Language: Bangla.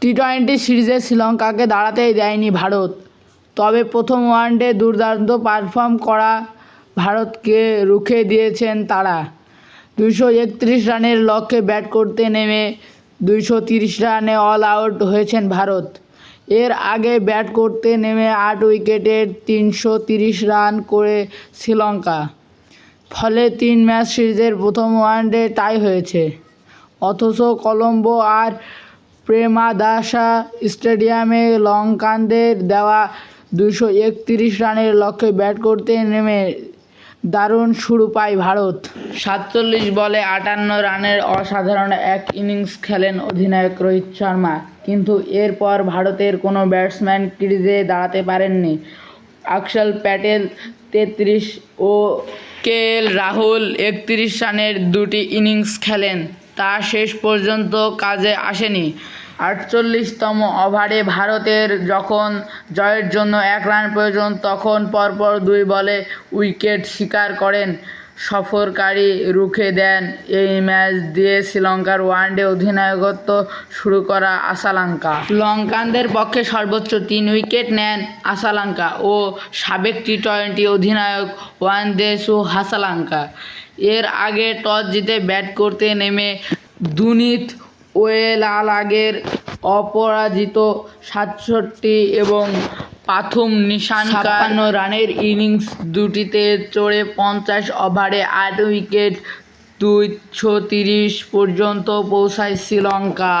টি-20 সিরিজে শ্রীলঙ্কাকে দাঁড়াতেই দেয়নি ভারত। তবে প্রথম ওয়ানডে দুর্দান্ত পারফর্ম করা ভারতকে রুখে দিয়েছেন তারা। 231 রানের লক্ষ্যে ব্যাট করতে নেমে 230 রানে অল আউট হয়েছেন ভারত। এর আগে ব্যাট করতে নেমে 8 উইকেটে 330 রান করে শ্রীলঙ্কা। ফলে 3 ম্যাচ সিরিজের প্রথম ওয়ানডে টাই হয়েছে। অথচ কলম্বো আর প্রেমাদাসা স্টেডিয়ামে লঙ্কানদের দেওয়া 231 রানের লক্ষ্যে ব্যাট করতে নেমে দারুণ শুরু পায় ভারত। 47 বলে 58 রানের অসাধারণ এক ইনিংস খেলেন অধিনায়ক রোহিত শর্মা। কিন্তু এরপর ভারতের কোনো ব্যাটসম্যান ক্রিজে দাঁড়াতে পারেননি। অক্ষর প্যাটেল 33 ও কেএল রাহুল 31 রানের দুটি ইনিংস খেলেন, তা শেষ পর্যন্ত কাজে আসেনি। 48তম ওভারে ভারতের যখন জয়ের জন্য 1 রান প্রয়োজন, তখন পরপর 2 বলে উইকেট শিকার করেন সফরকারী রুখে দেন এই ম্যাচ দিয়ে শ্রীলঙ্কার ওয়ানডে অধিনায়কত্ব শুরু করা আসালাঙ্কা। লঙ্কানদের পক্ষে সর্বোচ্চ 3 উইকেট নেন আসালাঙ্কা ও সাবেক টি-20 অধিনায়ক ওয়ানদেসু হাসালাঙ্কা। এর আগে টস জিতে ব্যাট করতে নেমে দুনিত ওয়েলালাগের অপরাজিত 67 এবং পাথুম নিশানকার 56 রানের ইনিংস দুটিতে চড়ে 50 ওভারে 8 উইকেট 230 পর্যন্ত পৌঁছায় শ্রীলঙ্কা।